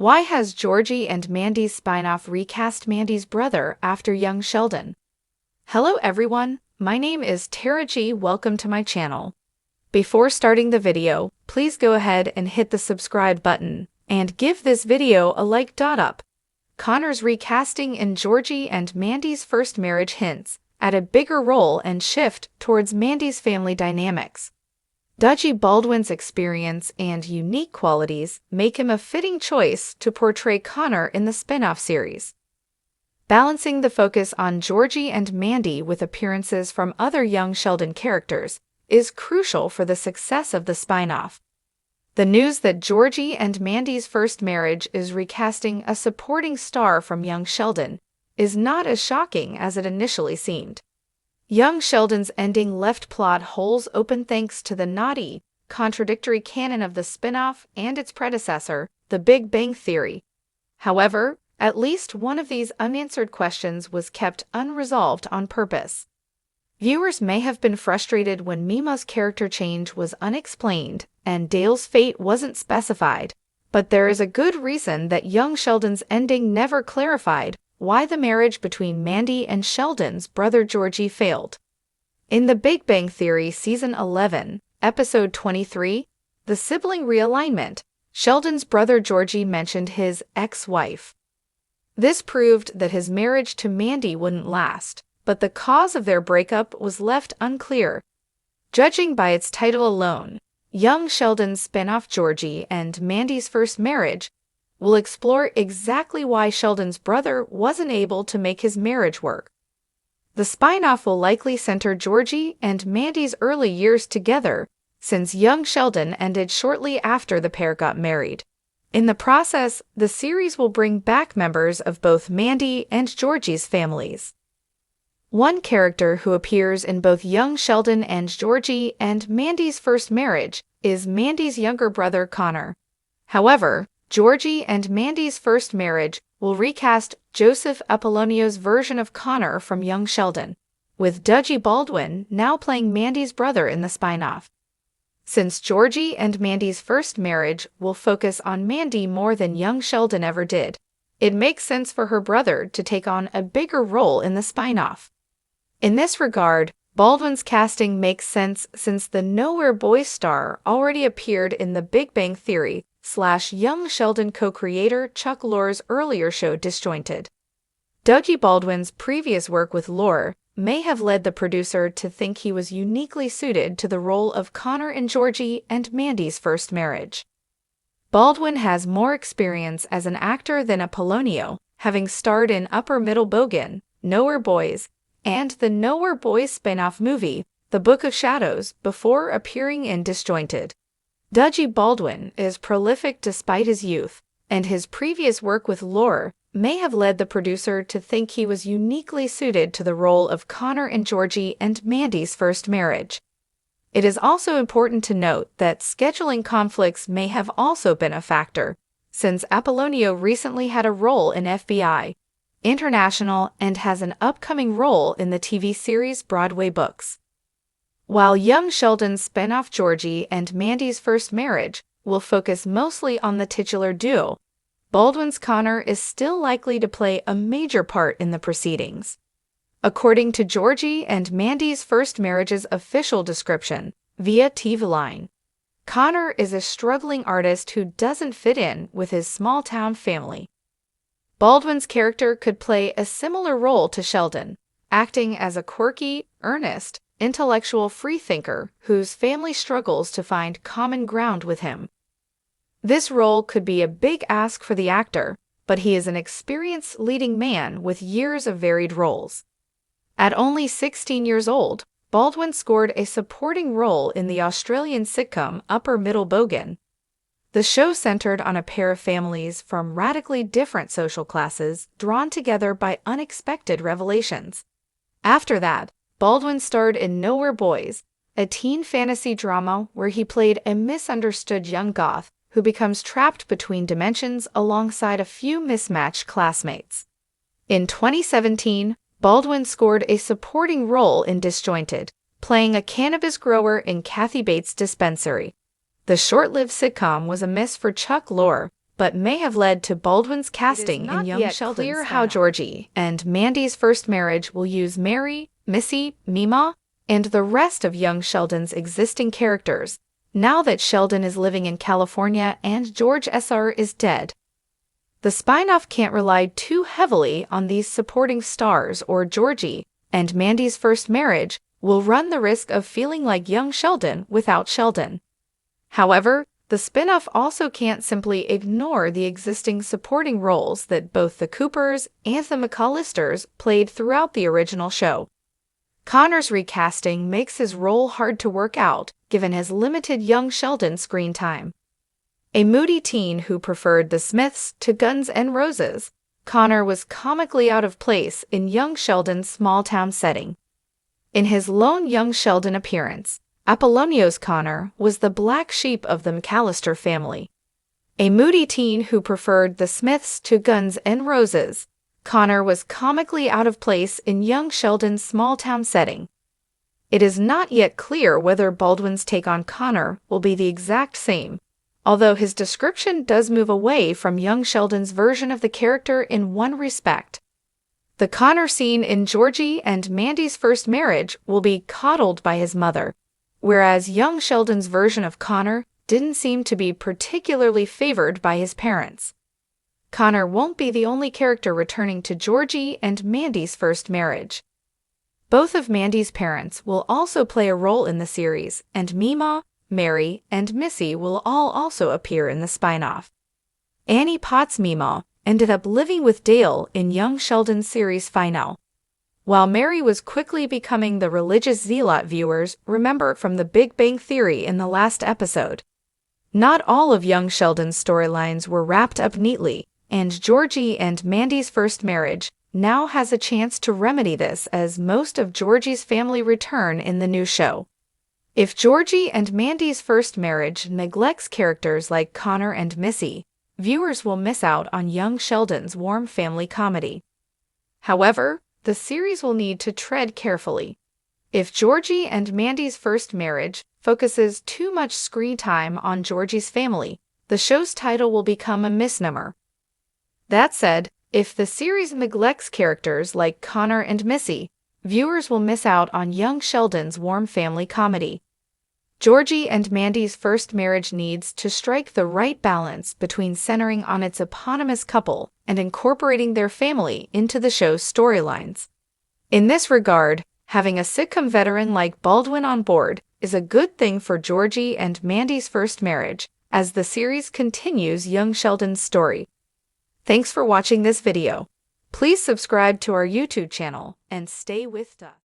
Why has Georgie and Mandy's spinoff recast Mandy's brother after young Sheldon? Hello everyone, my name is Tara G. Welcome to my channel. Before starting the video, please go ahead and hit the subscribe button and give this video a like. Up. Connor's recasting in Georgie and Mandy's first marriage hints at a bigger role and shift towards Mandy's family dynamics. Dody Baldwin's experience and unique qualities make him a fitting choice to portray Connor in the spin-off series. Balancing the focus on Georgie and Mandy with appearances from other young Sheldon characters is crucial for the success of the spin-off. The news that Georgie and Mandy's first marriage is recasting a supporting star from young Sheldon is not as shocking as it initially seemed. Young Sheldon's ending left plot holes open thanks to the naughty, contradictory canon of the spin-off and its predecessor, The Big Bang Theory. However, at least one of these unanswered questions was kept unresolved on purpose. Viewers may have been frustrated when Mima's character change was unexplained and Dale's fate wasn't specified, but there is a good reason that young Sheldon's ending never clarified why the marriage between Mandy and Sheldon's brother Georgie failed. In The Big Bang Theory Season 11, Episode 23, The Sibling Realignment, Sheldon's brother Georgie mentioned his ex-wife. This proved that his marriage to Mandy wouldn't last, but the cause of their breakup was left unclear. Judging by its title alone, young Sheldon's spin-off Georgie and Mandy's first marriage will explore exactly why Sheldon's brother wasn't able to make his marriage work. The spin-off will likely center Georgie and Mandy's early years together, since young Sheldon ended shortly after the pair got married. In the process, the series will bring back members of both Mandy and Georgie's families. One character who appears in both young Sheldon and Georgie and Mandy's first marriage is Mandy's younger brother Connor. However, Georgie and Mandy's first marriage will recast Joseph Apollonio's version of Connor from young Sheldon, with Dody Baldwin now playing Mandy's brother in the spin-off. Since Georgie and Mandy's first marriage will focus on Mandy more than young Sheldon ever did, it makes sense for her brother to take on a bigger role in the spin-off. In this regard, Baldwin's casting makes sense since the Nowhere Boy star already appeared in The Big Bang Theory / young Sheldon co-creator Chuck Lorre's earlier show Disjointed. Dody Baldwin's previous work with Lorre may have led the producer to think he was uniquely suited to the role of Connor in Georgie and Mandy's first marriage. Baldwin has more experience as an actor than Apollonio, having starred in Upper Middle Bogan, Nowhere Boys, and the Nowhere Boys spin-off movie, The Book of Shadows, before appearing in Disjointed. Dody Baldwin is prolific despite his youth, and his previous work with Lorre may have led the producer to think he was uniquely suited to the role of Connor in Georgie and Mandy's first marriage. It is also important to note that scheduling conflicts may have also been a factor, since Apollonio recently had a role in FBI International and has an upcoming role in the TV series Broadway Books. While young Sheldon's spin-off Georgie and Mandy's first marriage will focus mostly on the titular duo, Baldwin's Connor is still likely to play a major part in the proceedings. According to Georgie and Mandy's first marriage's official description, via TV Line, Connor is a struggling artist who doesn't fit in with his small-town family. Baldwin's character could play a similar role to Sheldon, acting as a quirky, earnest, intellectual freethinker whose family struggles to find common ground with him. This role could be a big ask for the actor, but he is an experienced leading man with years of varied roles. At only 16 years old, Baldwin scored a supporting role in the Australian sitcom Upper Middle Bogan. The show centered on a pair of families from radically different social classes drawn together by unexpected revelations. After that, Baldwin starred in Nowhere Boys, a teen fantasy drama where he played a misunderstood young goth who becomes trapped between dimensions alongside a few mismatched classmates. In 2017, Baldwin scored a supporting role in Disjointed, playing a cannabis grower in Kathy Bates' dispensary. The short-lived sitcom was a miss for Chuck Lorre, but may have led to Baldwin's casting in young Sheldon. It is not yet clear how Georgie and Mandy's first marriage will use Mary, Missy, Mima, and the rest of young Sheldon's existing characters, now that Sheldon is living in California and George SR is dead. The spinoff can't rely too heavily on these supporting stars, or Georgie and Mandy's first marriage will run the risk of feeling like young Sheldon without Sheldon. However, the spinoff also can't simply ignore the existing supporting roles that both the Coopers and the McCallisters played throughout the original show. Connor's recasting makes his role hard to work out, given his limited young Sheldon screen time. A moody teen who preferred the Smiths to Guns N' Roses, Connor was comically out of place in young Sheldon's small-town setting. In his lone young Sheldon appearance, Apollonio's Connor was the black sheep of the McCallister family. A moody teen who preferred the Smiths to Guns N' Roses, Connor was comically out of place in young Sheldon's small-town setting. It is not yet clear whether Baldwin's take on Connor will be the exact same, although his description does move away from young Sheldon's version of the character in one respect. The Connor scene in Georgie and Mandy's first marriage will be coddled by his mother, whereas young Sheldon's version of Connor didn't seem to be particularly favored by his parents. Connor won't be the only character returning to Georgie and Mandy's first marriage. Both of Mandy's parents will also play a role in the series, and Mima, Mary, and Missy will all also appear in the spinoff. Annie Potts Mima ended up living with Dale in young Sheldon's series finale, while Mary was quickly becoming the religious zealot viewers remember from The Big Bang Theory in the last episode. Not all of young Sheldon's storylines were wrapped up neatly, and Georgie and Mandy's first marriage now has a chance to remedy this as most of Georgie's family return in the new show. If Georgie and Mandy's first marriage neglects characters like Connor and Missy, viewers will miss out on young Sheldon's warm family comedy. However, the series will need to tread carefully. If Georgie and Mandy's first marriage focuses too much screen time on Georgie's family, the show's title will become a misnomer. That said, if the series neglects characters like Connor and Missy, viewers will miss out on young Sheldon's warm family comedy. Georgie and Mandy's first marriage needs to strike the right balance between centering on its eponymous couple and incorporating their family into the show's storylines. In this regard, having a sitcom veteran like Baldwin on board is a good thing for Georgie and Mandy's first marriage as the series continues young Sheldon's story. Thanks for watching this video. Please subscribe to our YouTube channel and stay with us.